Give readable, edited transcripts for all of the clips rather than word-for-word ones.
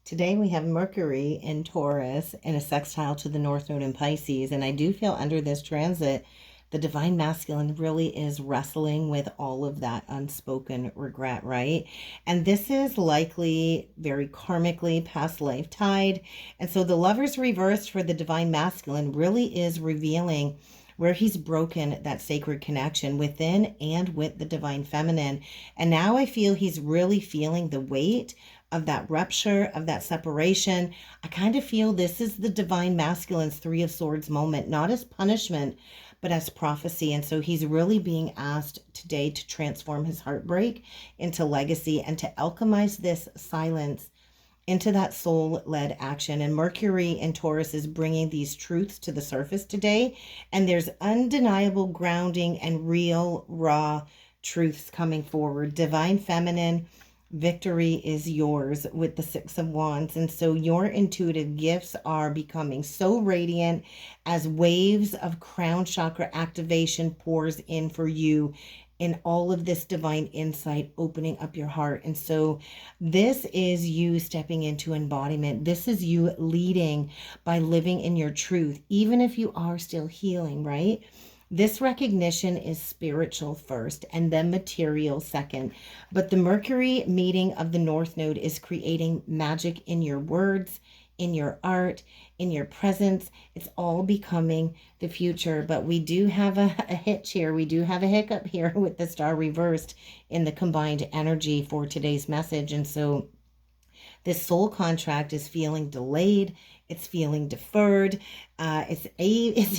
Today we have Mercury in Taurus and a sextile to the North Node in Pisces. And I do feel under this transit, the divine masculine really is wrestling with all of that unspoken regret, right? And this is likely very karmically past life tied. And so the Lover's reversed for the divine masculine really is revealing where he's broken that sacred connection within and with the divine feminine. And now I feel he's really feeling the weight of that rupture, of that separation. I kind of feel this is the divine masculine's Three of Swords moment, not as punishment, but as prophecy. And so he's really being asked today to transform his heartbreak into legacy and to alchemize this silence into that soul-led action. And Mercury in Taurus is bringing these truths to the surface today. And there's undeniable grounding and real, raw truths coming forward. Divine feminine, victory is yours with the Six of Wands. And so your intuitive gifts are becoming so radiant as waves of crown chakra activation pours in for you in all of this divine insight, opening up your heart. And so this is you stepping into embodiment. This is you leading by living in your truth, even if you are still healing, right? This recognition is spiritual first and then material second. But the Mercury meeting of the North Node is creating magic in your words, in your art, in your presence. It's all becoming the future. But we do have a hitch here. We do have a hiccup here with the star reversed in the combined energy for today's message. And so this soul contract is feeling delayed. It's feeling deferred. It's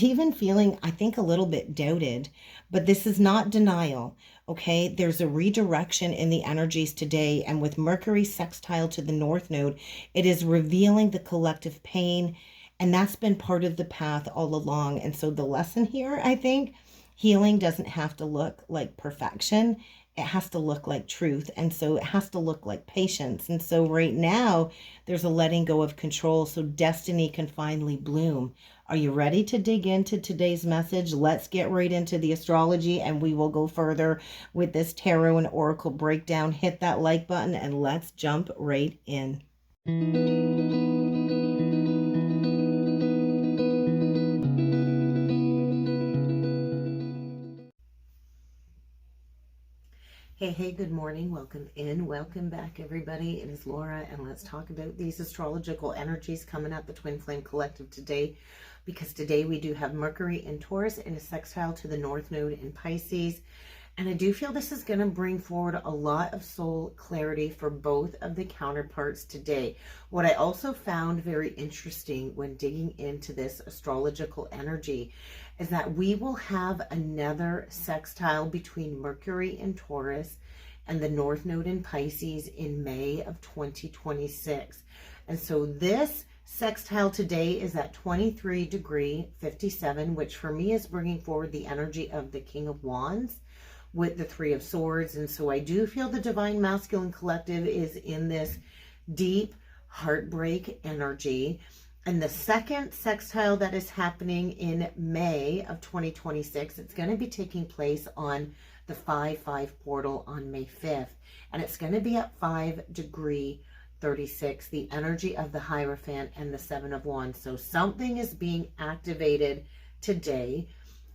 even feeling, I think, a little bit doubted. But this is not denial, okay? There's a redirection in the energies today. And with Mercury sextile to the North Node, it is revealing the collective pain. And that's been part of the path all along. And so the lesson here, I think, healing doesn't have to look like perfection. It has to look like truth. And so it has to look like patience. And so right now, there's a letting go of control so destiny can finally bloom. Are you ready to dig into today's message? Let's get right into the astrology and we will go further with this tarot and oracle breakdown. Hit that like button and let's jump right in. Hey, good morning. Welcome in. Welcome back, everybody. It is Laura, and let's talk about these astrological energies coming at the Twin Flame Collective today, because today we do have Mercury in Taurus in a sextile to the North Node in Pisces. And I do feel this is going to bring forward a lot of soul clarity for both of the counterparts today. What I also found very interesting when digging into this astrological energy is that we will have another sextile between Mercury in Taurus and the North Node in Pisces in May of 2026. And so this sextile today is at 23°57, which for me is bringing forward the energy of the King of Wands with the Three of Swords. And so I do feel the Divine Masculine Collective is in this deep heartbreak energy. And the second sextile that is happening in May of 2026, it's going to be taking place on the 5-5 portal on May 5th. And it's going to be at 5°36, the energy of the Hierophant and the Seven of Wands. So something is being activated today,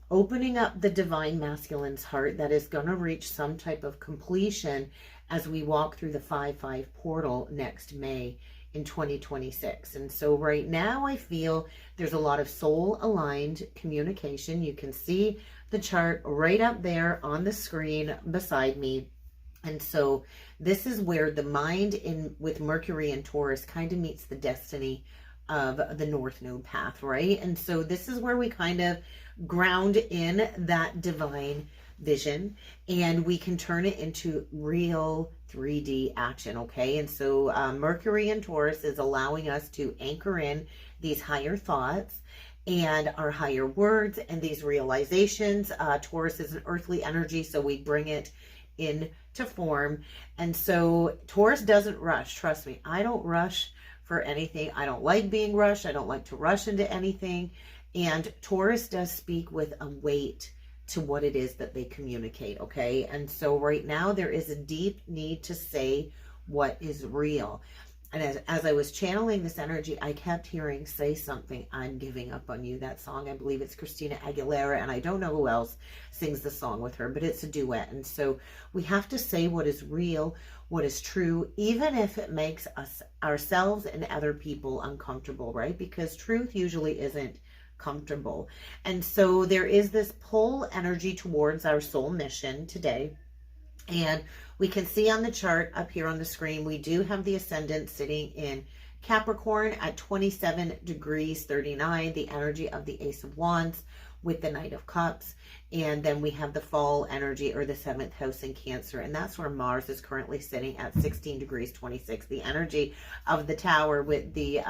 opening up the divine masculine's heart that is going to reach some type of completion as we walk through the 5-5 portal next May in 2026. And so right now I feel there's a lot of soul aligned communication. You can see the chart right up there on the screen beside me. And so this is where the mind in with Mercury and Taurus kind of meets the destiny of the North Node path, right? And so this is where we kind of ground in that divine vision and we can turn it into real 3D action, okay? And so Mercury in Taurus is allowing us to anchor in these higher thoughts and our higher words and these realizations. Taurus is an earthly energy, so we bring it into form. And so Taurus doesn't rush. Trust me, I don't rush for anything. I don't like being rushed. I don't like to rush into anything. And Taurus does speak with a weight to what it is that they communicate, okay? And so right now there is a deep need to say what is real. And as I was channeling this energy, I kept hearing, say something, I'm giving up on you. That song, I believe it's Christina Aguilera, and I don't know who else sings the song with her, but it's a duet. And so we have to say what is real, what is true, even if it makes us, ourselves and other people uncomfortable, right? Because truth usually isn't comfortable. And so there is this pull energy towards our soul mission today. And we can see on the chart up here on the screen, we do have the ascendant sitting in Capricorn at 27 degrees 39, the energy of the Ace of Wands with the Knight of Cups. And then we have the fall energy, or the 7th house in Cancer. And that's where Mars is currently sitting at 16 degrees 26, the energy of the Tower with the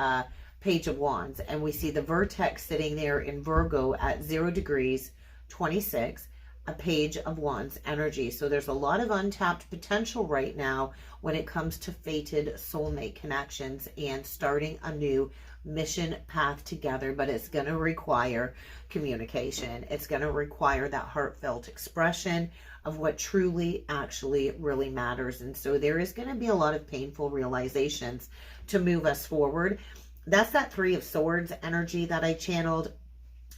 Page of Wands. And we see the vertex sitting there in Virgo at 0 degrees 26. A Page of Wands energy. So there's a lot of untapped potential right now when it comes to fated soulmate connections and starting a new mission path together, but it's going to require communication. It's going to require that heartfelt expression of what truly actually really matters. And so there is going to be a lot of painful realizations to move us forward. That's that 3 of Swords energy that I channeled.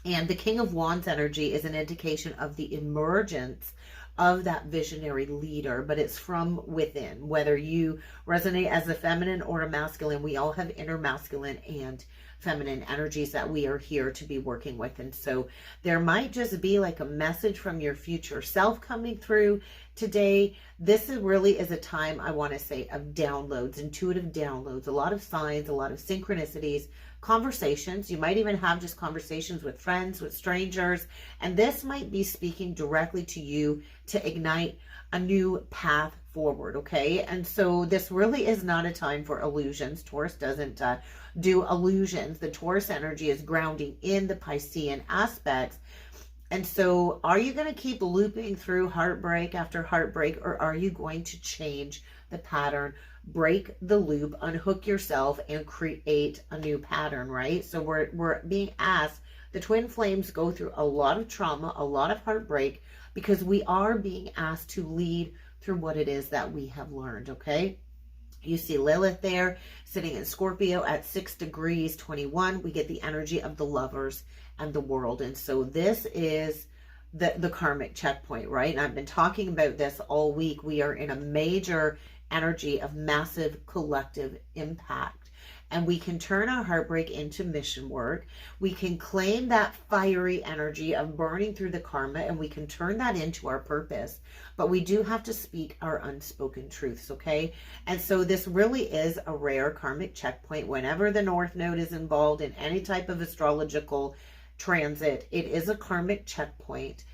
And the King of Wands energy is an indication of the emergence of that visionary leader, but it's from within. Whether you resonate as a feminine or a masculine, we all have inner masculine and feminine energies that we are here to be working with. And so there might just be like a message from your future self coming through today. This really is a time, I want to say, of downloads, intuitive downloads, a lot of signs, a lot of synchronicities, conversations. You might even have just conversations with friends, with strangers, and this might be speaking directly to you to ignite a new path forward, okay? And so this really is not a time for illusions. Taurus doesn't do illusions. The Taurus energy is grounding in the Piscean aspects. And so are you going to keep looping through heartbreak after heartbreak, or are you going to change the pattern, break the loop, unhook yourself, and create a new pattern, right? So we're being asked, the twin flames go through a lot of trauma, a lot of heartbreak, because we are being asked to lead through what it is that we have learned, okay? You see Lilith there sitting in Scorpio at 6 degrees 21. We get the energy of the Lovers and the World. And so this is the karmic checkpoint, right? And I've been talking about this all week. We are in a major energy of massive collective impact. And we can turn our heartbreak into mission work. We can claim that fiery energy of burning through the karma, and we can turn that into our purpose. But we do have to speak our unspoken truths, okay? And so this really is a rare karmic checkpoint. Whenever the North Node is involved in any type of astrological transit, it is a karmic checkpoint.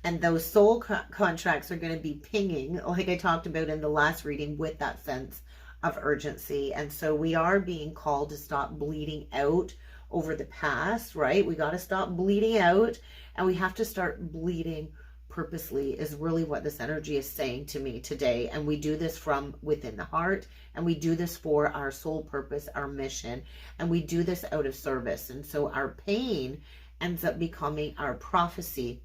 And those soul contracts are going to be pinging, like I talked about in the last reading, with that sense of urgency. And so we are being called to stop bleeding out over the past, right? We got to stop bleeding out, and we have to start bleeding purposely, is really what this energy is saying to me today. And we do this from within the heart, and we do this for our soul purpose, our mission, and we do this out of service. And so our pain ends up becoming our prophecy,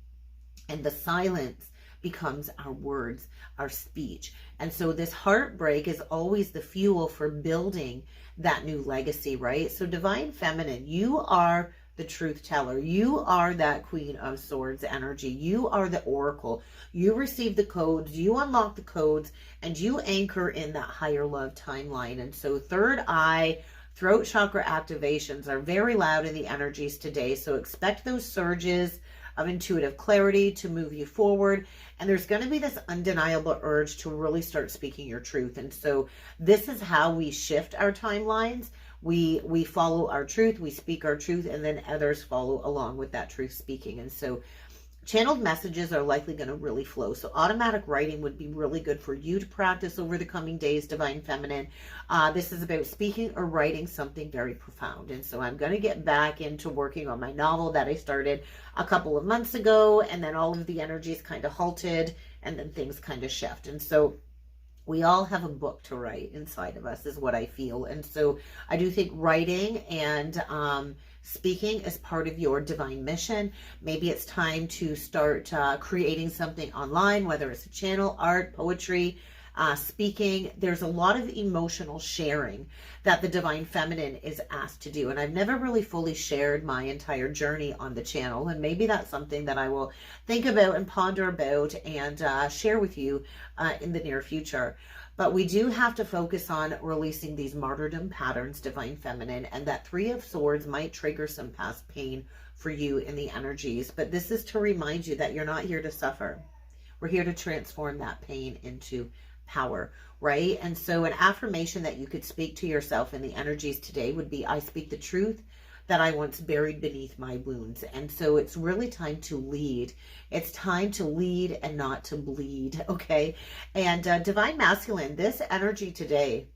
and the silence becomes our words, our speech. And so this heartbreak is always the fuel for building that new legacy, right? So Divine Feminine, you are the truth teller. You are that Queen of Swords energy. You are the oracle. You receive the codes, you unlock the codes, and you anchor in that higher love timeline. And so third eye, throat chakra activations are very loud in the energies today. So expect those surges of intuitive clarity to move you forward. And there's going to be this undeniable urge to really start speaking your truth. And so this is how we shift our timelines. We follow our truth, we speak our truth, and then others follow along with that truth speaking. And so channeled messages are likely going to really flow. So automatic writing would be really good for you to practice over the coming days, Divine Feminine. This is about speaking or writing something very profound. And so I'm going to get back into working on my novel that I started a couple of months ago, and then all of the energies kind of halted, and then things kind of shift. And so we all have a book to write inside of us, is what I feel. And so I do think writing and speaking is part of your divine mission. Maybe it's time to start creating something online, whether it's a channel, art, poetry, speaking. There's a lot of emotional sharing that the Divine Feminine is asked to do. And I've never really fully shared my entire journey on the channel. And maybe that's something that I will think about and ponder about and share with you in the near future. But we do have to focus on releasing these martyrdom patterns, Divine Feminine, and that Three of Swords might trigger some past pain for you in the energies. But this is to remind you that you're not here to suffer. We're here to transform that pain into power, right? And so an affirmation that you could speak to yourself in the energies today would be, I speak the truth that I once buried beneath my wounds. And so it's really time to lead. It's time to lead and not to bleed, okay? And Divine Masculine, this energy today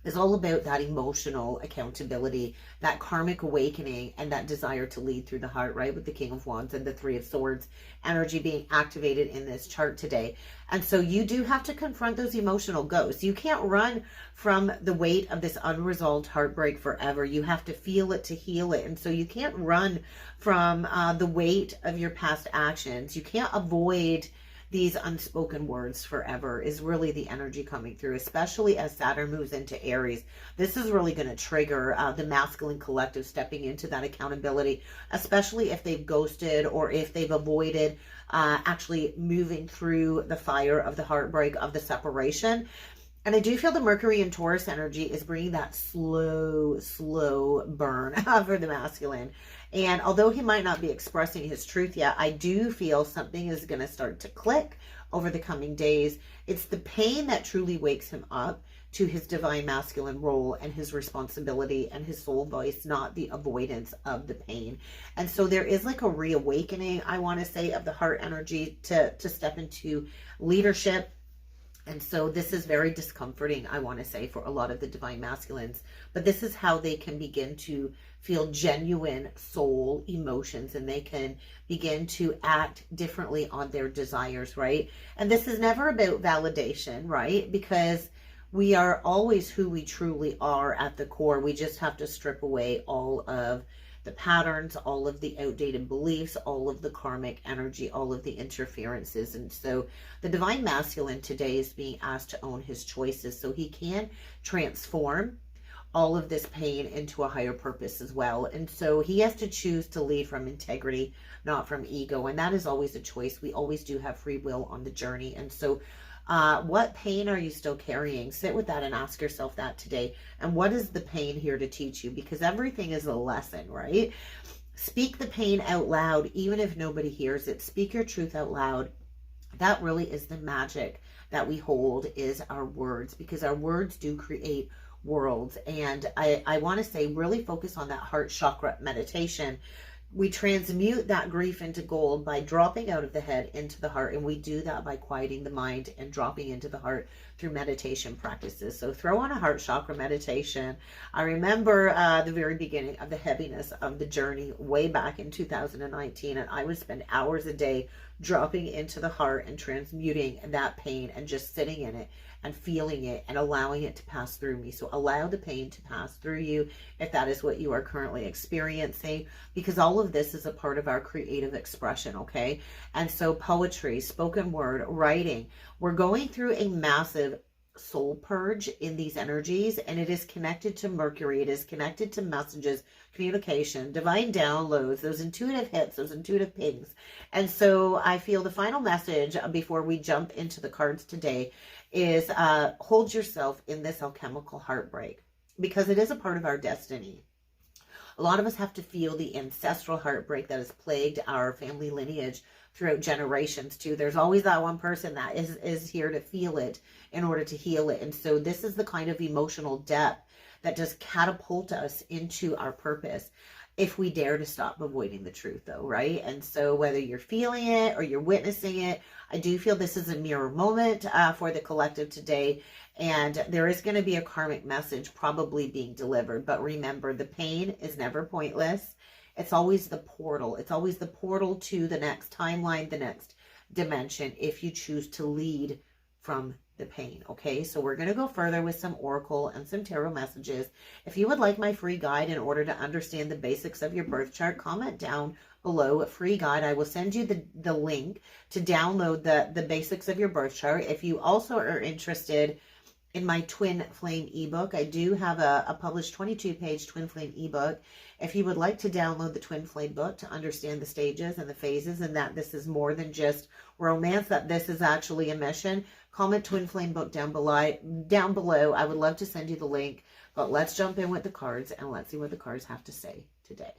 is all about that emotional accountability, that karmic awakening, and that desire to lead through the heart, right? With the King of Wands and the Three of Swords energy being activated in this chart today. And so you do have to confront those emotional ghosts. You can't run from the weight of this unresolved heartbreak forever. You have to feel it to heal it. And so you can't run from the weight of your past actions. You can't avoid these unspoken words forever is really the energy coming through, especially as Saturn moves into Aries. This is really going to trigger the masculine collective stepping into that accountability, especially if they've ghosted or if they've avoided actually moving through the fire of the heartbreak of the separation. And I do feel the Mercury and Taurus energy is bringing that slow burn for the masculine. And although he might not be expressing his truth yet, I do feel something is going to start to click over the coming days. It's the pain that truly wakes him up to his divine masculine role and his responsibility and his soul voice, not the avoidance of the pain. And so there is like a reawakening, I want to say, of the heart energy to step into leadership. And so this is very discomforting, I want to say, for a lot of the divine masculines. But this is how they can begin to feel genuine soul emotions, and they can begin to act differently on their desires, right? And this is never about validation, right? Because we are always who we truly are at the core. We just have to strip away all of the patterns, all of the outdated beliefs, all of the karmic energy, all of the interferences. And so the divine masculine today is being asked to own his choices so he can transform all of this pain into a higher purpose as well. And so he has to choose to lead from integrity, not from ego. And that is always a choice. We always do have free will on the journey. And so what pain are you still carrying? Sit with that and ask yourself that today. And what is the pain here to teach you? Because everything is a lesson, right? Speak the pain out loud, even if nobody hears it. Speak your truth out loud. That really is the magic that we hold, is our words, because our words do create worlds. And I want to say, really focus on that heart chakra meditation. We transmute that grief into gold by dropping out of the head into the heart. And we do that by quieting the mind and dropping into the heart through meditation practices. So throw on a heart chakra meditation. I remember the very beginning of the heaviness of the journey way back in 2019. And I would spend hours a day dropping into the heart and transmuting that pain and just sitting in it and feeling it and allowing it to pass through me. So allow the pain to pass through you if that is what you are currently experiencing, because all of this is a part of our creative expression, okay? And so poetry, spoken word, writing, we're going through a massive soul purge in these energies, and it is connected to Mercury. It is connected to messages, communication, divine downloads, those intuitive hits, those intuitive pings. And so I feel the final message before we jump into the cards today is hold yourself in this alchemical heartbreak, because it is a part of our destiny. A lot of us have to feel the ancestral heartbreak that has plagued our family lineage throughout generations too. There's always that one person that is here to feel it in order to heal it. And so this is the kind of emotional depth that does catapult us into our purpose, if we dare to stop avoiding the truth, though, right? And so whether you're feeling it or you're witnessing it, I do feel this is a mirror moment for the collective today. And there is going to be a karmic message probably being delivered. But remember, the pain is never pointless. It's always the portal. It's always the portal to the next timeline, the next dimension, if you choose to lead from the pain. Okay, so we're going to go further with some oracle and some tarot messages. If you would like my free guide in order to understand the basics of your birth chart, comment down below. A free guide. I will send you the link to download the basics of your birth chart. If you also are interested in my twin flame ebook, I do have a published 22-page twin flame ebook. If you would like to download the twin flame book to understand the stages and the phases, and that this is more than just romance, that this is actually a mission, comment twin flame book down below. I would love to send you the link. But let's jump in with the cards and let's see what the cards have to say today.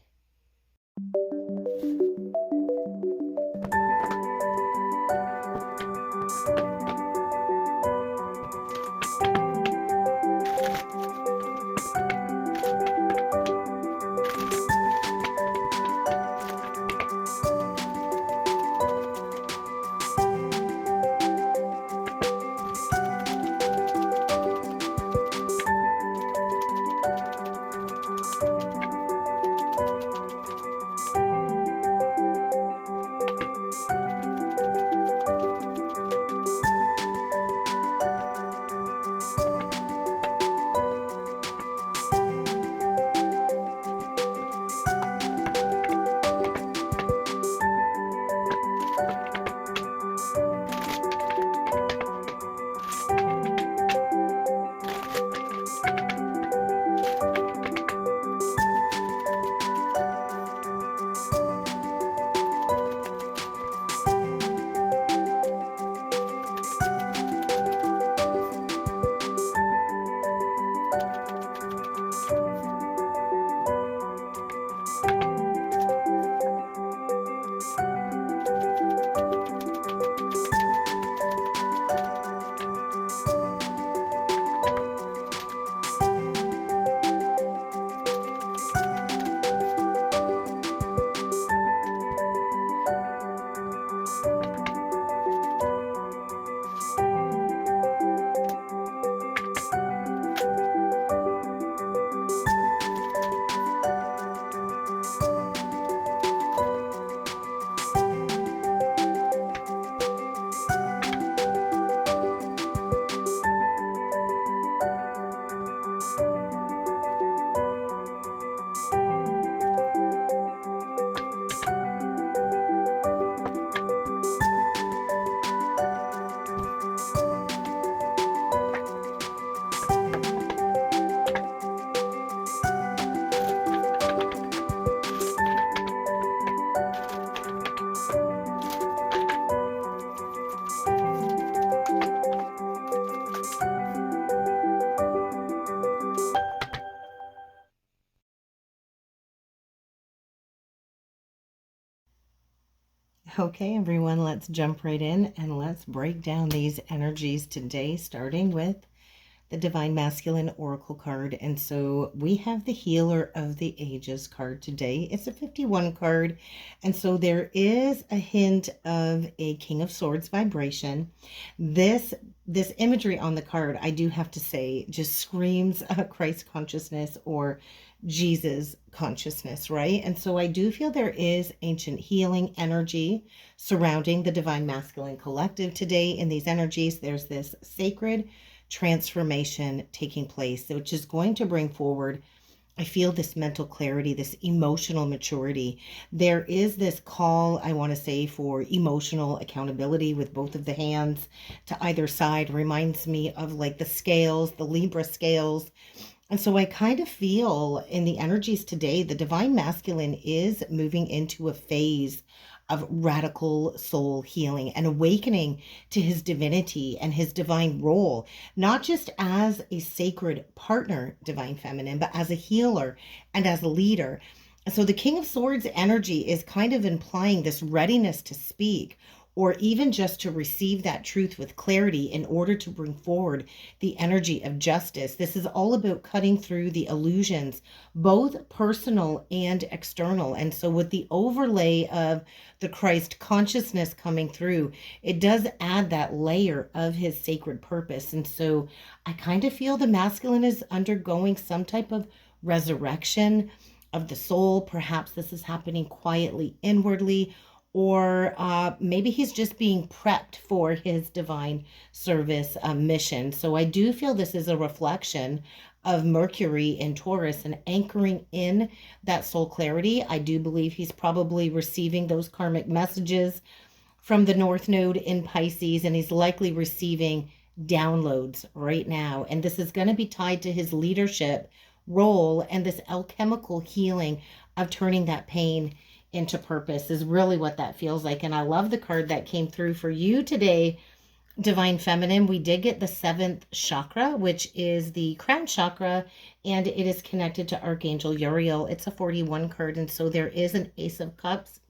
Okay, everyone, let's jump right in and let's break down these energies today, starting with the Divine Masculine Oracle card. And so we have the Healer of the Ages card today. It's a 51 card. And so there is a hint of a King of Swords vibration. This imagery on the card, I do have to say, just screams Christ consciousness or Jesus consciousness, right? And so I do feel there is ancient healing energy surrounding the Divine Masculine Collective today. In these energies, there's this sacred transformation taking place, which is going to bring forward, I feel, this mental clarity, this emotional maturity. There is this call, I want to say, for emotional accountability with both of the hands to either side. Reminds me of like the scales, the Libra scales. And so I kind of feel in the energies today, the Divine Masculine is moving into a phase of radical soul healing and awakening to his divinity and his divine role, not just as a sacred partner, Divine Feminine, but as a healer and as a leader. So the King of Swords energy is kind of implying this readiness to speak, or even just to receive that truth with clarity in order to bring forward the energy of justice. This is all about cutting through the illusions, both personal and external. And so with the overlay of the Christ consciousness coming through, it does add that layer of his sacred purpose. And so I kind of feel the masculine is undergoing some type of resurrection of the soul. Perhaps this is happening quietly inwardly, or maybe he's just being prepped for his divine service mission. So I do feel this is a reflection of Mercury in Taurus and anchoring in that soul clarity. I do believe he's probably receiving those karmic messages from the North Node in Pisces, and he's likely receiving downloads right now. And this is going to be tied to his leadership role, and this alchemical healing of turning that pain into purpose is really what that feels like. And I love the card that came through for you today, Divine Feminine. We did get the 7th chakra, which is the crown chakra, and it is connected to Archangel Uriel. It's a 41 card, and so there is an Ace of Cups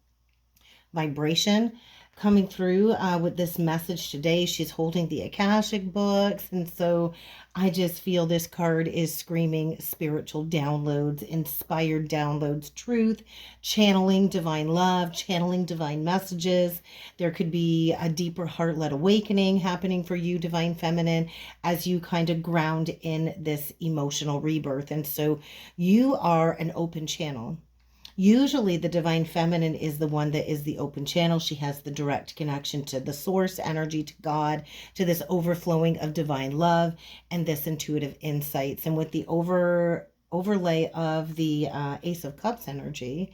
vibration coming through with this message today. She's holding the Akashic books, and so I just feel this card is screaming spiritual downloads, inspired downloads, truth, channeling divine love, channeling divine messages. There could be a deeper heart-led awakening happening for you, Divine Feminine, as you kind of ground in this emotional rebirth. And so you are an open channel. Usually the Divine Feminine is the one that is the open channel. She has the direct connection to the source energy, to God, to this overflowing of divine love and this intuitive insights. And with the overlay of the Ace of Cups energy,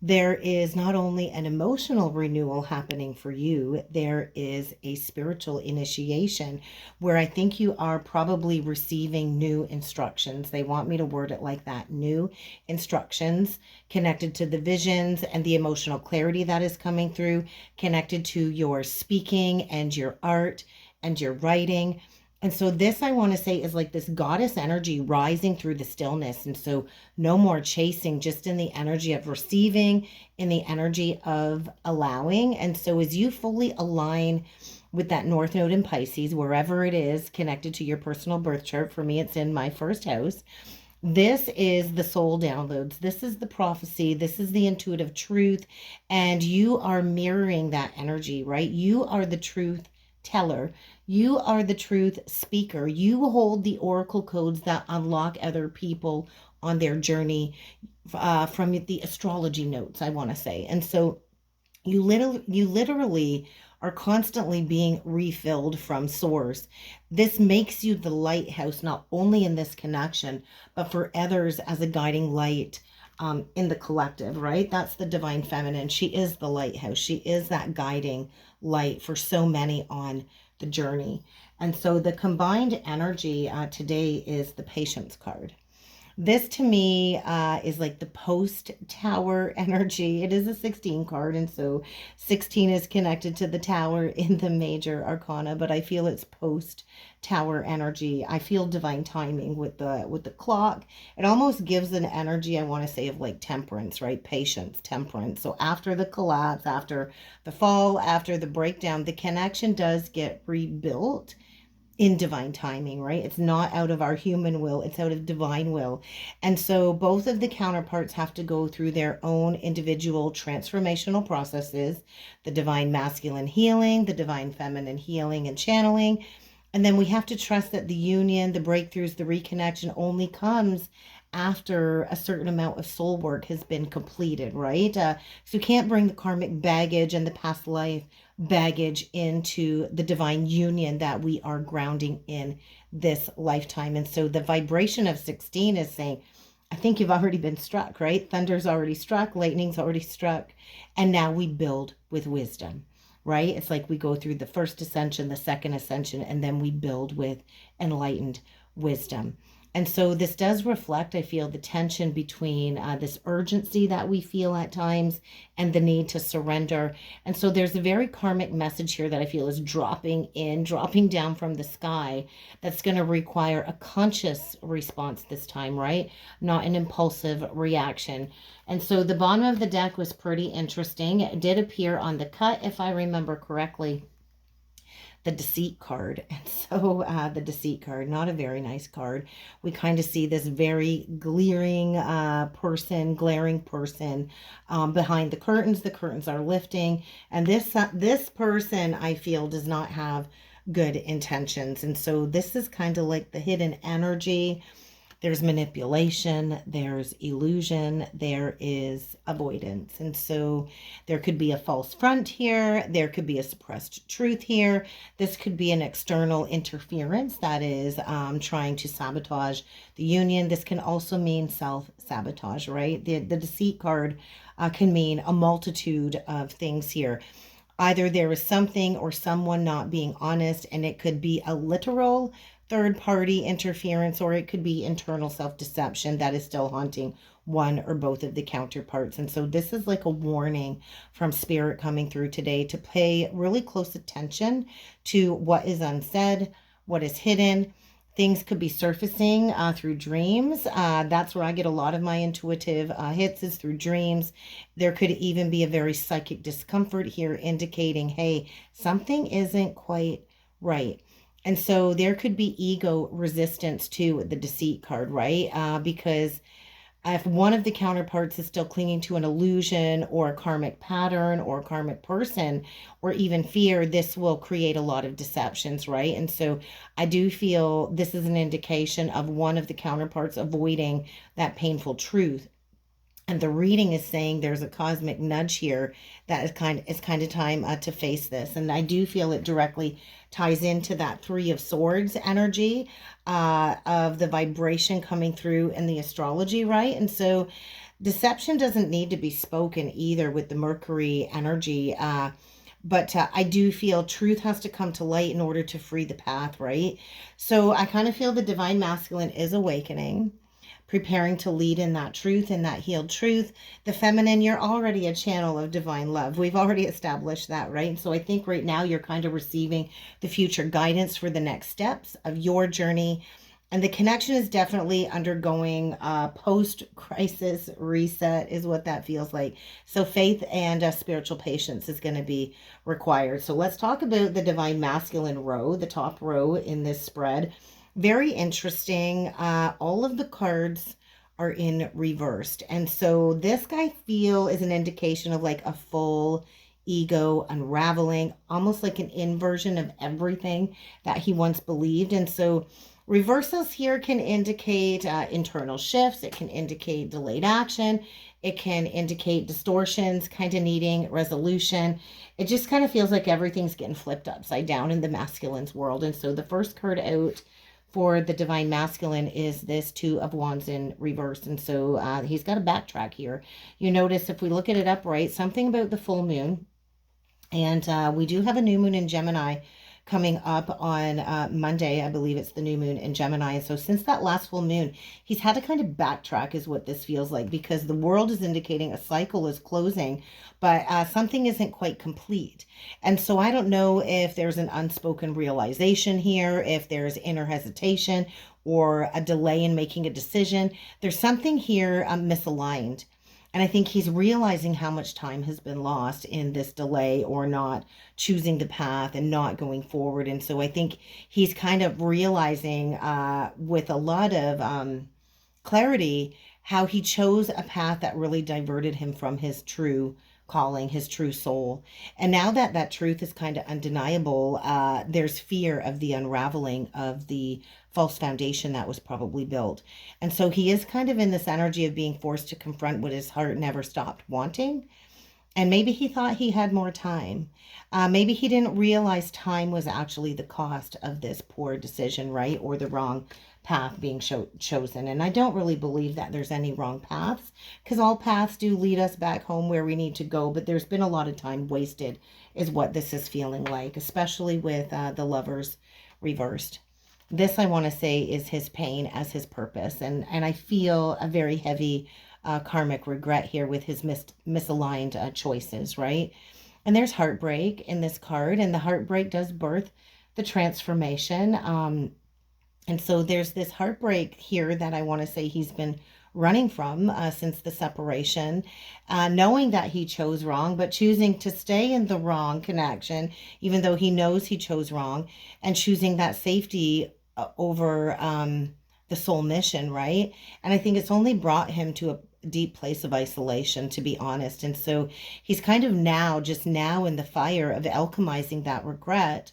there is not only an emotional renewal happening for you, there is a spiritual initiation where I think you are probably receiving new instructions. They want me to word it like that. New instructions connected to the visions and the emotional clarity that is coming through, connected to your speaking and your art and your writing. And so this, I want to say, is like this goddess energy rising through the stillness. And so no more chasing, just in the energy of receiving, in the energy of allowing. And so as you fully align with that North Node in Pisces, wherever it is connected to your personal birth chart, for me, it's in my first house. This is the soul downloads. This is the prophecy. This is the intuitive truth. And you are mirroring that energy, right? You are the truth teller. You are the truth speaker. You hold the oracle codes that unlock other people on their journey from the astrology notes, I want to say. And so you literally are constantly being refilled from source. This makes you the lighthouse, not only in this connection, but for others as a guiding light in the collective, right? That's the Divine Feminine. She is the lighthouse. She is that guiding light for so many on the journey. And so the combined energy today is the Patience card. This to me is like the post tower energy. It is a 16 card, and so 16 is connected to the tower in the major arcana, but I feel it's post tower energy. I feel divine timing with the clock. It almost gives an energy, I want to say, of like temperance, right? Patience, temperance. So after the collapse, after the fall, after the breakdown, the connection does get rebuilt in divine timing, right? It's not out of our human will, it's out of divine will. And so both of the counterparts have to go through their own individual transformational processes, the divine masculine healing, the divine feminine healing and channeling. And then we have to trust that the union, the breakthroughs, the reconnection only comes after a certain amount of soul work has been completed, right? So you can't bring the karmic baggage and the past life baggage into the divine union that we are grounding in this lifetime. And so the vibration of 16 is saying, I think you've already been struck, right? Thunder's already struck, lightning's already struck, and now we build with wisdom, right? It's like we go through the first ascension, the second ascension, and then we build with enlightened wisdom. And so this does reflect, I feel, the tension between this urgency that we feel at times and the need to surrender. And so there's a very karmic message here that I feel is dropping down from the sky, that's going to require a conscious response this time, right? Not an impulsive reaction. And so the bottom of the deck was pretty interesting. It did appear on the cut, if I remember correctly, the Deceit card. And so the Deceit card, not a very nice card. We kind of see this very glaring person behind the curtains. The curtains are lifting, and this person, I feel, does not have good intentions. And so this is kind of like the hidden energy There's manipulation, there's illusion, there is avoidance. And so there could be a false front here, there could be a suppressed truth here. This could be an external interference that is trying to sabotage the union. This can also mean self-sabotage, right? The deceit card can mean a multitude of things here. Either there is something or someone not being honest, and it could be a literal third-party interference, or it could be internal self-deception that is still haunting one or both of the counterparts. And so this is like a warning from Spirit coming through today to pay really close attention to what is unsaid, what is hidden. Things could be surfacing through dreams. That's where I get a lot of my intuitive hits, is through dreams. There could even be a very psychic discomfort here indicating, hey, something isn't quite right. And so there could be ego resistance to the deceit card, right? Because if one of the counterparts is still clinging to an illusion or a karmic pattern or a karmic person or even fear, this will create a lot of deceptions, right? And so I do feel this is an indication of one of the counterparts avoiding that painful truth. And the reading is saying there's a cosmic nudge here that is kind of time to face this. And I do feel it directly ties into that Three of Swords energy of the vibration coming through in the astrology, right? And so deception doesn't need to be spoken either with the Mercury energy. But I do feel truth has to come to light in order to free the path, right? So I kind of feel the divine masculine is awakening, preparing to lead in that truth, in that healed truth. The feminine, you're already a channel of divine love. We've already established that, right? So I think right now you're kind of receiving the future guidance for the next steps of your journey. And the connection is definitely undergoing a post-crisis reset is what that feels like. So faith and spiritual patience is going to be required. So let's talk about the divine masculine row, the top row in this spread. Very interesting. All of the cards are in reversed. And so this guy feel is an indication of like a full ego unraveling, almost like an inversion of everything that he once believed. And so reversals here can indicate internal shifts. It can indicate delayed action. It can indicate distortions, kind of needing resolution. It just kind of feels like everything's getting flipped upside down in the masculine's world. And so the first card out for the divine masculine is this Two of Wands in reverse. And so he's got a backtrack here. You notice if we look at it upright, something about the full moon. And we do have a new moon in Gemini coming up on Monday. I believe it's the new moon in Gemini. And so since that last full moon, he's had to kind of backtrack is what this feels like, because the world is indicating a cycle is closing, but something isn't quite complete. And so I don't know if there's an unspoken realization here, if there's inner hesitation or a delay in making a decision. There's something here misaligned. And I think he's realizing how much time has been lost in this delay or not choosing the path and not going forward. And so I think he's kind of realizing with a lot of clarity how he chose a path that really diverted him from his true calling, his true soul. And now that that truth is kind of undeniable, there's fear of the unraveling of the false foundation that was probably built. And so he is kind of in this energy of being forced to confront what his heart never stopped wanting. And maybe he thought he had more time. Maybe he didn't realize time was actually the cost of this poor decision, right? Or the wrong path being chosen. And I don't really believe that there's any wrong paths, because all paths do lead us back home where we need to go. But there's been a lot of time wasted is what this is feeling like, especially with the Lovers reversed. This, I want to say, is his pain as his purpose. And I feel a very heavy karmic regret here with his misaligned choices, right? And there's heartbreak in this card, and the heartbreak does birth the transformation. And so there's this heartbreak here that I want to say he's been running from since the separation, knowing that he chose wrong, but choosing to stay in the wrong connection, even though he knows he chose wrong, and choosing that safety over the soul mission, right? And I think it's only brought him to a deep place of isolation, to be honest. And so he's kind of just now in the fire of alchemizing that regret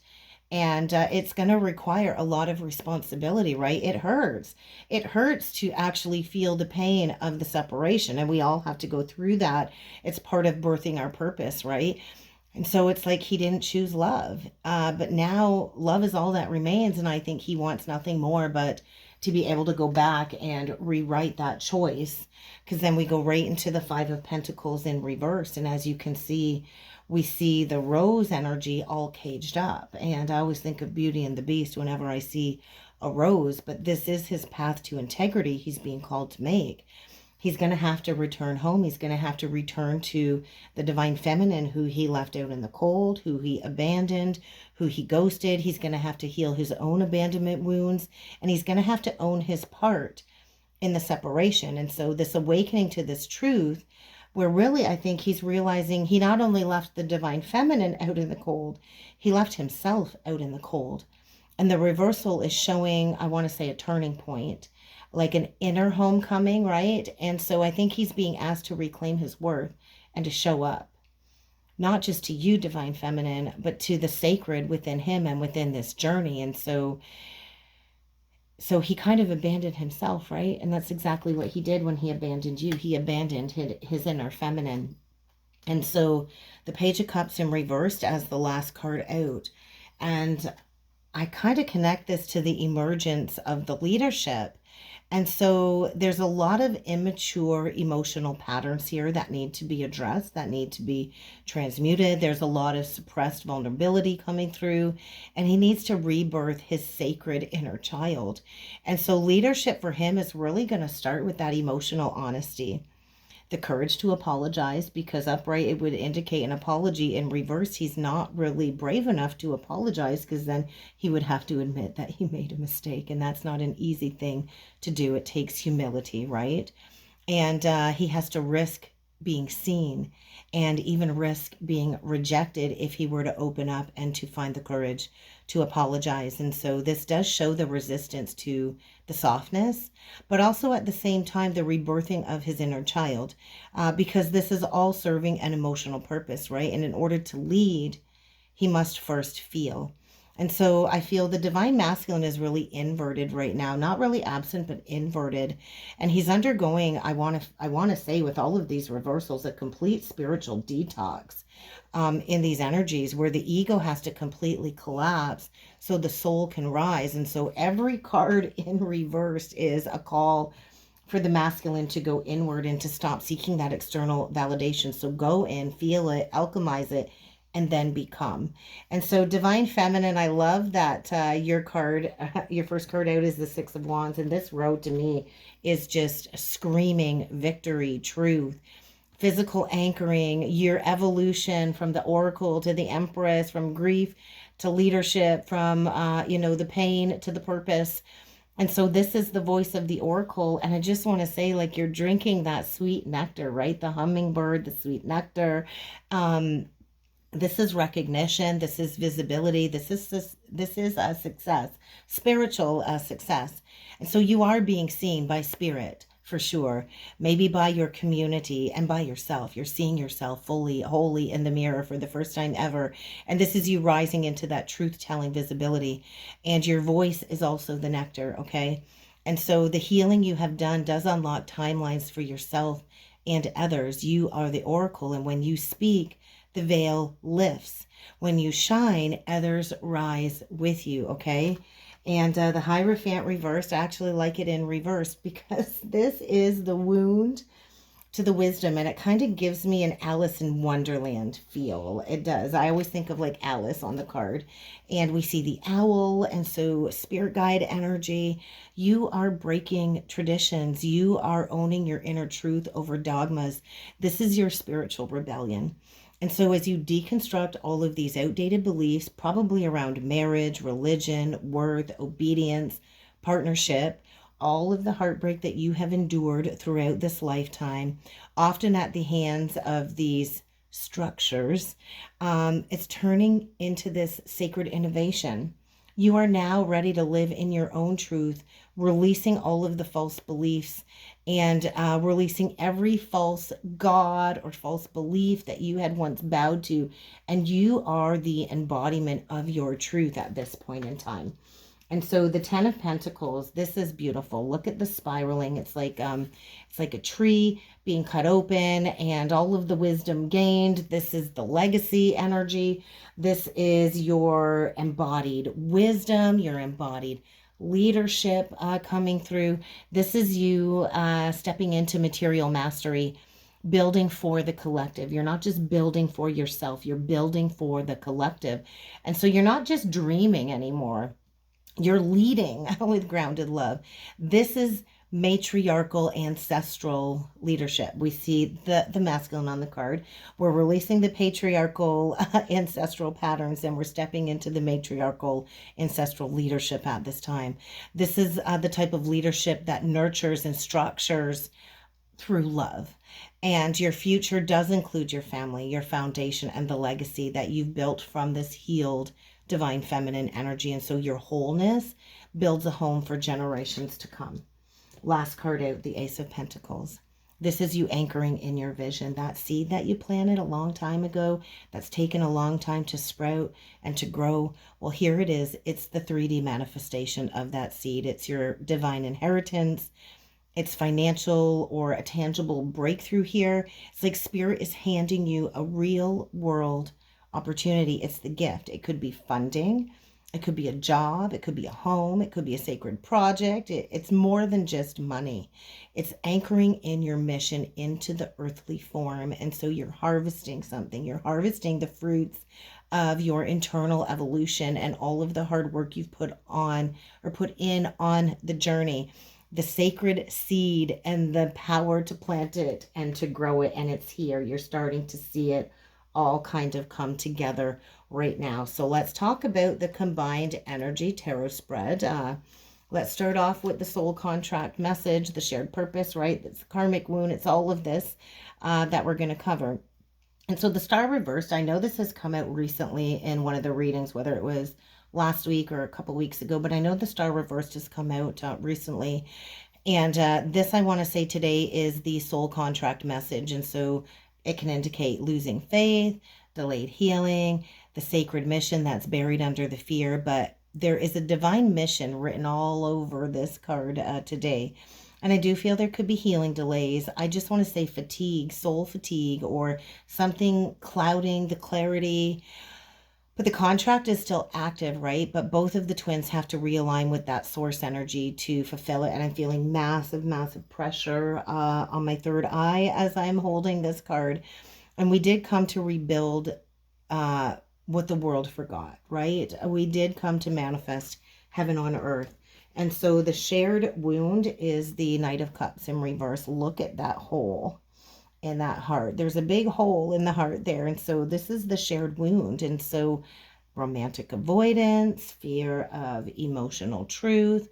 And it's going to require a lot of responsibility, right? It hurts. It hurts to actually feel the pain of the separation. And we all have to go through that. It's part of birthing our purpose, right? And so it's like he didn't choose love. But now love is all that remains. And I think he wants nothing more but to be able to go back and rewrite that choice. Because then we go right into the Five of Pentacles in reverse. And as you can see, we see the rose energy all caged up. And I always think of Beauty and the Beast whenever I see a rose. But this is his path to integrity he's being called to make. He's going to have to return home. He's going to have to return to the divine feminine who he left out in the cold, who he abandoned, who he ghosted. He's going to have to heal his own abandonment wounds, and he's going to have to own his part in the separation. And so this awakening to this truth, where really I think he's realizing he not only left the divine feminine out in the cold, he left himself out in the cold. And the reversal is showing, I want to say, a turning point, like an inner homecoming, right? And so I think he's being asked to reclaim his worth and to show up, not just to you, divine feminine, but to the sacred within him and within this journey. And so he kind of abandoned himself, right? And that's exactly what he did when he abandoned you. He abandoned his inner feminine. And so the Page of Cups in reversed as the last card out. And I kind of connect this to the emergence of the leadership. And so there's a lot of immature emotional patterns here that need to be addressed, that need to be transmuted. There's a lot of suppressed vulnerability coming through, and he needs to rebirth his sacred inner child. And so leadership for him is really going to start with that emotional honesty. The courage to apologize, because upright it would indicate an apology. In reverse, he's not really brave enough to apologize, because then he would have to admit that he made a mistake, and that's not an easy thing to do. It takes humility, right? And he has to risk being seen and even risk being rejected if he were to open up and to find the courage to apologize. And so this does show the resistance to the softness, but also at the same time the rebirthing of his inner child, because this is all serving an emotional purpose, right? And in order to lead, he must first feel. And so I feel the divine masculine is really inverted right now, not really absent, but inverted. And he's undergoing, I want to say, with all of these reversals, a complete spiritual detox in these energies, where the ego has to completely collapse so the soul can rise. And so every card in reverse is a call for the masculine to go inward and to stop seeking that external validation. So go in, feel it, alchemize it, and then become. And so divine feminine, I love that your card, your first card out is the Six of Wands. And this road to me is just screaming victory, truth, physical anchoring, your evolution from the Oracle to the Empress, from grief to leadership, from, the pain to the purpose. And so this is the voice of the Oracle. And I just want to say, like, you're drinking that sweet nectar, right? The hummingbird, the sweet nectar. This is recognition. This is visibility. This is a success, spiritual success. And so you are being seen by spirit, for sure. Maybe by your community and by yourself. You're seeing yourself fully, wholly in the mirror for the first time ever. And this is you rising into that truth-telling visibility. And your voice is also the nectar, okay? And so the healing you have done does unlock timelines for yourself and others. You are the Oracle, and when you speak, the veil lifts. When you shine, others rise with you, okay? And the Hierophant reversed, I actually like it in reverse, because this is the wound to the wisdom, and it kind of gives me an Alice in Wonderland feel. It does. I always think of like Alice on the card, and we see the owl, and so spirit guide energy. You are breaking traditions. You are owning your inner truth over dogmas. This is your spiritual rebellion. And so as you deconstruct all of these outdated beliefs, probably around marriage, religion, worth, obedience, partnership, all of the heartbreak that you have endured throughout this lifetime, often at the hands of these structures, it's turning into this sacred innovation, You are now ready to live in your own truth, releasing all of the false beliefs and releasing every false god or false belief that you had once bowed to. And you are the embodiment of your truth at this point in time. And so the 10 of Pentacles, this is beautiful. Look at the spiraling. It's like a tree being cut open and all of the wisdom gained. This is the legacy energy. This is your embodied wisdom, your embodied leadership coming through. This is you stepping into material mastery, building for the collective. You're not just building for yourself, you're building for the collective. And so you're not just dreaming anymore. You're leading with grounded love. This is matriarchal ancestral leadership. We see the masculine on the card. We're releasing the patriarchal ancestral patterns, and we're stepping into the matriarchal ancestral leadership at this time. This is the type of leadership that nurtures and structures through love. And your future does include your family, your foundation, and the legacy that you've built from this healed divine feminine energy. And so your wholeness builds a home for generations to come. Last card out, the Ace of Pentacles. This is you anchoring in your vision, that seed that you planted a long time ago, that's taken a long time to sprout and to grow. Well, here it is. It's the 3D manifestation of that seed. It's your divine inheritance. It's financial or a tangible breakthrough here. It's like Spirit is handing you a real world opportunity. It's the gift. It could be funding. It could be a job. It could be a home. It could be a sacred project. It's more than just money. It's anchoring in your mission into the earthly form. And so you're harvesting something. You're harvesting the fruits of your internal evolution and all of the hard work you've put in on the journey. The sacred seed and the power to plant it and to grow it. And it's here. You're starting to see it all kind of come together right now. So let's talk about the combined energy tarot spread. Let's start off with the soul contract message, the shared purpose, right? It's karmic wound. It's all of this that we're going to cover. And so the star reversed, I know this has come out recently in one of the readings, whether it was last week or a couple weeks ago, but I know the star reversed has come out recently. And this I want to say today is the soul contract message. And so it can indicate losing faith, delayed healing, the sacred mission that's buried under the fear. But there is a divine mission written all over this card today. And I do feel there could be healing delays. I just want to say fatigue, soul fatigue, or something clouding the clarity. But the contract is still active, right? But both of the twins have to realign with that source energy to fulfill it. And I'm feeling massive, massive pressure on my third eye as I'm holding this card. And we did come to rebuild what the world forgot, right? We did come to manifest heaven on earth. And so the shared wound is the Knight of Cups in reverse. Look at that hole in that heart. There's a big hole in the heart there. And so this is the shared wound. And so romantic avoidance, fear of emotional truth,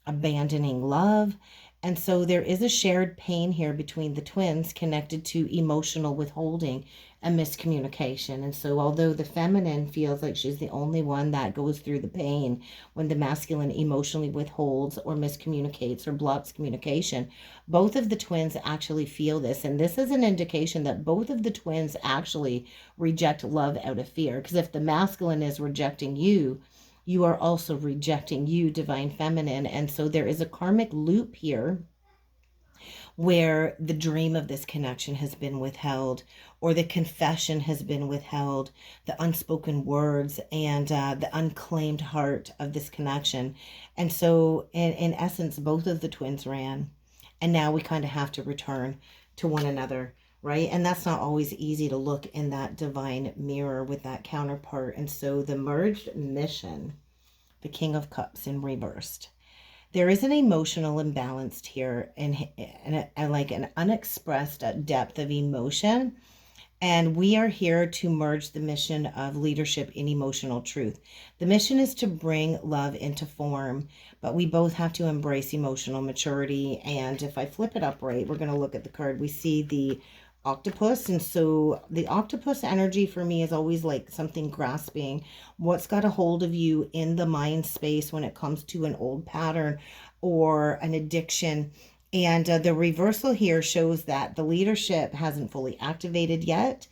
abandoning love. And so there is a shared pain here between the twins connected to emotional withholding and miscommunication. And so although the feminine feels like she's the only one that goes through the pain when the masculine emotionally withholds or miscommunicates or blocks communication, both of the twins actually feel this. And this is an indication that both of the twins actually reject love out of fear. Because if the masculine is rejecting you, you are also rejecting you, divine feminine. And so there is a karmic loop here where the dream of this connection has been withheld, or the confession has been withheld, the unspoken words and the unclaimed heart of this connection. And so in essence, both of the twins ran, and now we kind of have to return to one another, right? And that's not always easy to look in that divine mirror with that counterpart. And so the merged mission, the King of Cups in reversed. There is an emotional imbalance here and like an unexpressed depth of emotion. And we are here to merge the mission of leadership in emotional truth. The mission is to bring love into form, but we both have to embrace emotional maturity. And if I flip it up right, we're going to look at the card. We see the octopus. And so the octopus energy for me is always like something grasping, what's got a hold of you in the mind space when it comes to an old pattern or an addiction. And the reversal here shows that the leadership hasn't fully activated yet,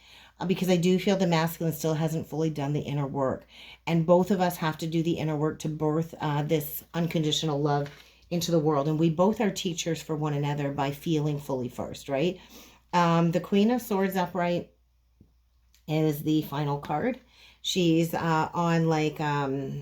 because I do feel the masculine still hasn't fully done the inner work. And both of us have to do the inner work to birth this unconditional love into the world. And we both are teachers for one another by feeling fully first, right? The Queen of Swords upright is the final card. She's on like a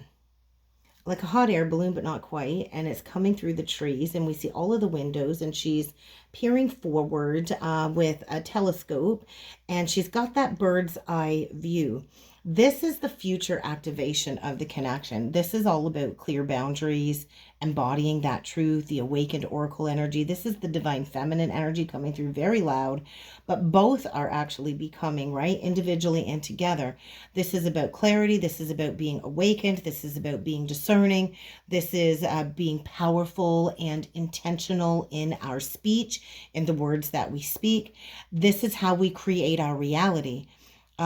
hot air balloon, but not quite. And it's coming through the trees, and we see all of the windows, and she's peering forward with a telescope, and she's got that bird's eye view. This is the future activation of the connection. This is all about clear boundaries, embodying that truth, the awakened oracle energy. This is the divine feminine energy coming through very loud, but both are actually becoming, right, individually and together. This is about clarity. This is about being awakened. This is about being discerning. This is being powerful and intentional in our speech, in the words that we speak. This is how we create our reality.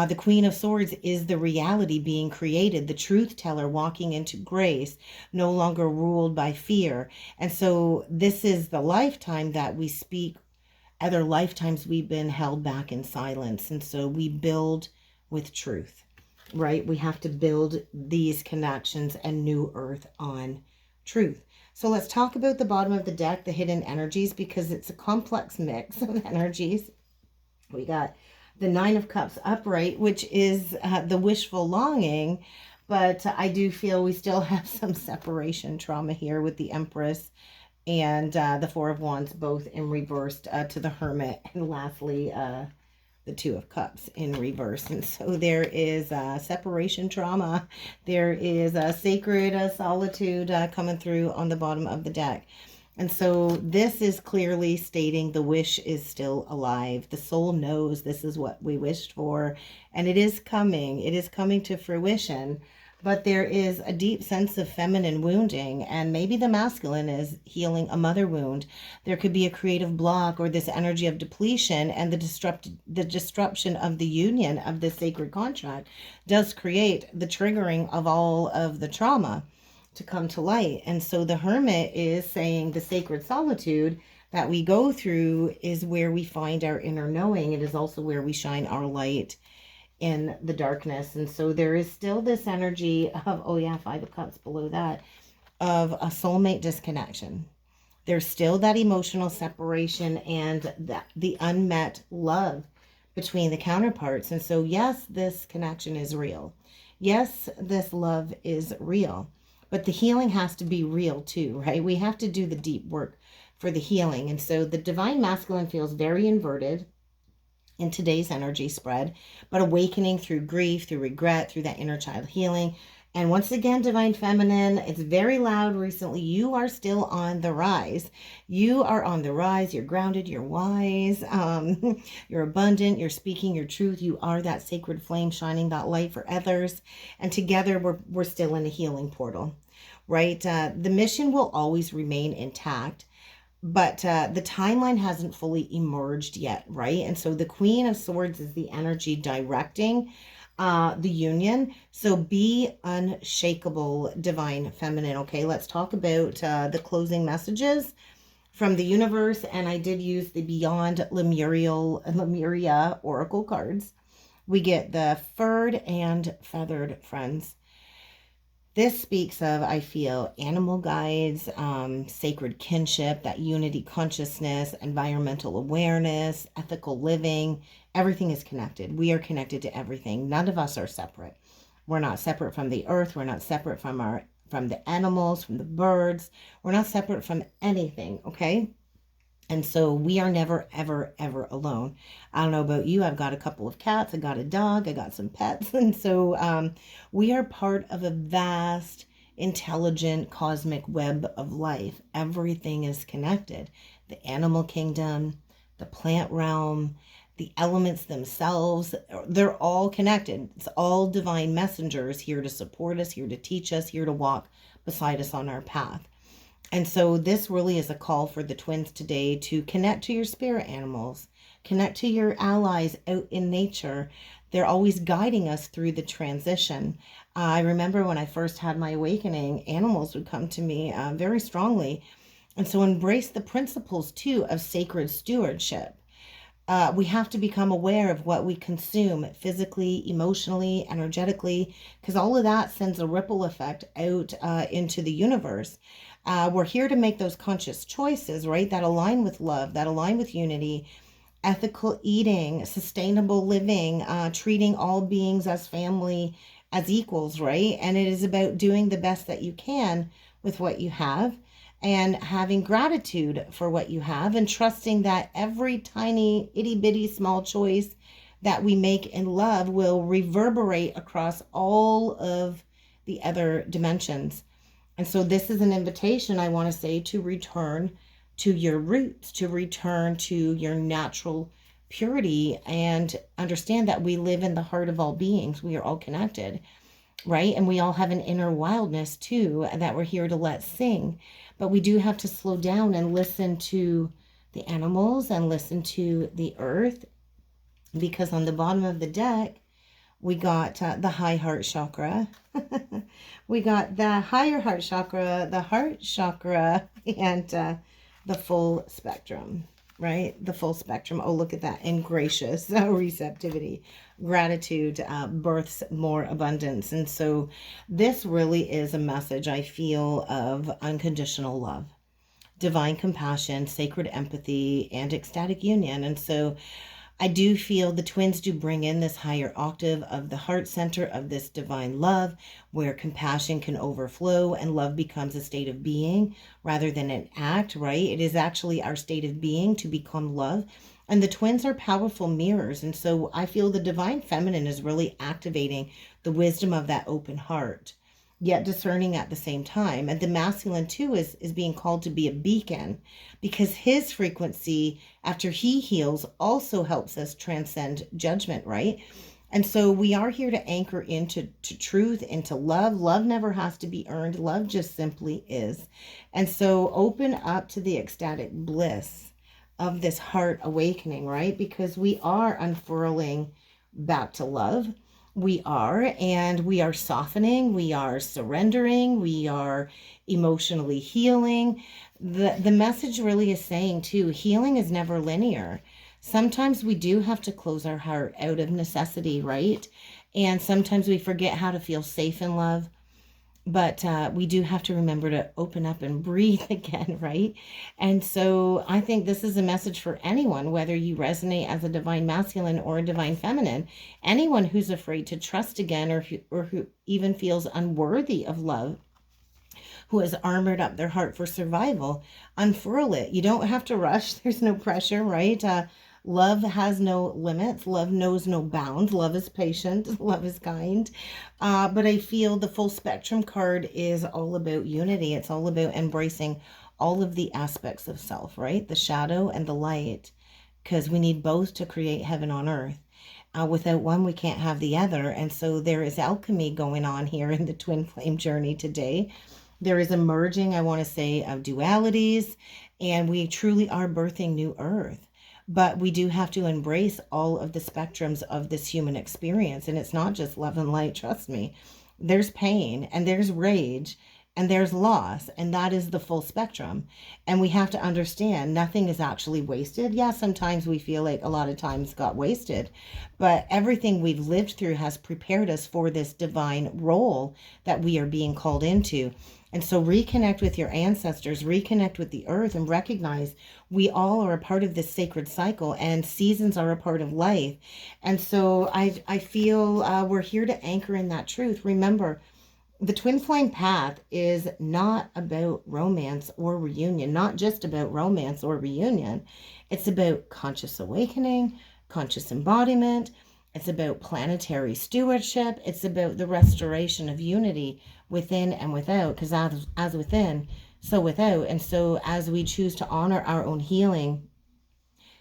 The Queen of Swords is the reality being created, the truth teller walking into grace, no longer ruled by fear. And so this is the lifetime that we speak. Other lifetimes we've been held back in silence. And so we build with truth, right? We have to build these connections and new earth on truth. So let's talk about the bottom of the deck, the hidden energies, because it's a complex mix of energies. We got the Nine of Cups upright, which is the wishful longing, but I do feel we still have some separation trauma here with the Empress and the Four of Wands, both in reverse to the Hermit, and lastly the Two of Cups in reverse. And so there is separation trauma. There is a sacred solitude coming through on the bottom of the deck. And so this is clearly stating the wish is still alive. The soul knows this is what we wished for, and it is coming. It is coming to fruition. But there is a deep sense of feminine wounding, and maybe the masculine is healing a mother wound. There could be a creative block or this energy of depletion, and the disruption of the union of this sacred contract does create the triggering of all of the trauma to come to light. And so the Hermit is saying the sacred solitude that we go through is where we find our inner knowing. It is also where we shine our light in the darkness. And so there is still this energy of, oh yeah, Five of Cups below that, of a soulmate disconnection. There's still that emotional separation and the unmet love between the counterparts. And so yes, this connection is real. Yes, this love is real. But the healing has to be real too, right? We have to do the deep work for the healing. And so the divine masculine feels very inverted in today's energy spread, but awakening through grief, through regret, through that inner child healing. And once again, divine feminine, it's very loud recently. You are still on the rise. You are on the rise. You're grounded. You're wise. You're abundant. You're speaking your truth. You are that sacred flame shining that light for others. And together we're still in a healing portal, right? The mission will always remain intact, but the timeline hasn't fully emerged yet, right? And so the Queen of Swords is the energy directing the union. So be unshakable, divine feminine. Okay, let's talk about the closing messages from the universe. And I did use the Beyond Lemuria Oracle cards. We get the furred and feathered friends. This speaks of, I feel, animal guides, sacred kinship, that unity consciousness, environmental awareness, ethical living. Everything is connected. We are connected to everything. None of us are separate. We're not separate from the earth. We're not separate from the animals, from the birds. We're not separate from anything, okay? And so we are never, ever, ever alone. I don't know about you. I've got a couple of cats. I got a dog. I got some pets. And so we are part of a vast, intelligent, cosmic web of life. Everything is connected. The animal kingdom, the plant realm, the elements themselves, they're all connected. It's all divine messengers here to support us, here to teach us, here to walk beside us on our path. And so this really is a call for the twins today to connect to your spirit animals, connect to your allies out in nature. They're always guiding us through the transition. I remember when I first had my awakening, animals would come to me very strongly. And so embrace the principles too of sacred stewardship. We have to become aware of what we consume physically, emotionally, energetically, because all of that sends a ripple effect out into the universe. We're here to make those conscious choices, right? That align with love, that align with unity, ethical eating, sustainable living, treating all beings as family, as equals, right? And it is about doing the best that you can with what you have and having gratitude for what you have and trusting that every tiny itty bitty small choice that we make in love will reverberate across all of the other dimensions. And so this is an invitation, I want to say, to return to your roots, to return to your natural purity, and understand that we live in the heart of all beings. We are all connected, right? And we all have an inner wildness too that we're here to let sing. But we do have to slow down and listen to the animals and listen to the earth, because on the bottom of the deck, we got the high heart chakra. We got the higher heart chakra, and the full spectrum, right? The full spectrum. Oh, look at that. And gracious receptivity. Gratitude births more abundance. And so this really is a message, I feel, of unconditional love, divine compassion, sacred empathy, and ecstatic union. And so I do feel the twins do bring in this higher octave of the heart center of this divine love, where compassion can overflow and love becomes a state of being rather than an act, right? It is actually our state of being to become love. And the twins are powerful mirrors. And so I feel the divine feminine is really activating the wisdom of that open heart, yet discerning at the same time. And the masculine too is being called to be a beacon, because his frequency after he heals also helps us transcend judgment, right? And so we are here to anchor into truth, into love. Love never has to be earned. Love just simply is. And so open up to the ecstatic bliss of this heart awakening, right? Because we are unfurling back to love. We are softening, we are surrendering, we are emotionally healing. The message really is saying too, healing is never linear. Sometimes we do have to close our heart out of necessity, right? And sometimes we forget how to feel safe in love. But we do have to remember to open up and breathe again, right? And so I think this is a message for anyone, whether you resonate as a divine masculine or a divine feminine, anyone who's afraid to trust again, or who even feels unworthy of love, who has armored up their heart for survival, unfurl it. You don't have to rush. There's no pressure, right? Love has no limits. Love knows no bounds. Love is patient. Love is kind. But I feel the full spectrum card is all about unity. It's all about embracing all of the aspects of self, right? The shadow and the light, because we need both to create heaven on earth. Without one, we can't have the other. And so there is alchemy going on here in the twin flame journey today. There is a merging, I want to say, of dualities, and we truly are birthing new earth. But we do have to embrace all of the spectrums of this human experience. And it's not just love and light, trust me. There's pain and there's rage and there's loss, and that is the full spectrum. And we have to understand nothing is actually wasted. Yeah, sometimes we feel like a lot of times got wasted, but everything we've lived through has prepared us for this divine role that we are being called into. And so reconnect with your ancestors, reconnect with the earth, and recognize we all are a part of this sacred cycle, and seasons are a part of life. And so I feel we're here to anchor in that truth. Remember, the twin flame path is not about romance or reunion, not just about romance or reunion. It's about conscious awakening, conscious embodiment. It's about planetary stewardship. It's about the restoration of unity within and without, because as within, so without. And so as we choose to honor our own healing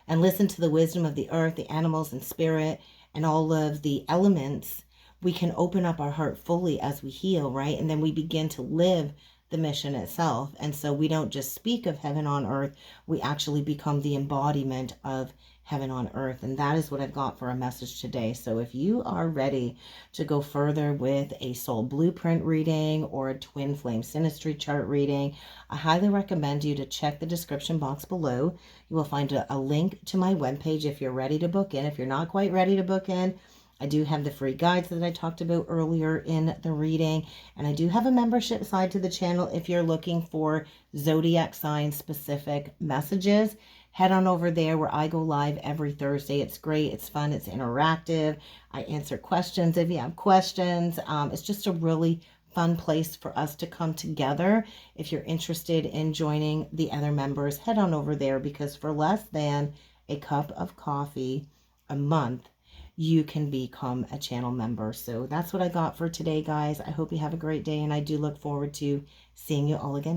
and listen to the wisdom of the earth, the animals and spirit, and all of the elements, we can open up our heart fully as we heal, right? And then we begin to live the mission itself. And so we don't just speak of heaven on earth, we actually become the embodiment of heaven on earth. And that is what I've got for a message today. So if you are ready to go further with a soul blueprint reading or a twin flame synastry chart reading, I highly recommend you to check the description box below. You will find a link to my webpage if you're ready to book in. If you're not quite ready to book in, I do have the free guides that I talked about earlier in the reading, and I do have a membership side to the channel if you're looking for zodiac sign specific messages. Head on over there where I go live every Thursday. It's great, it's fun, it's interactive. I answer questions if you have questions. It's just a really fun place for us to come together. If you're interested in joining the other members, head on over there, because for less than a cup of coffee a month, you can become a channel member. So that's what I got for today, guys. I hope you have a great day, and I do look forward to seeing you all again.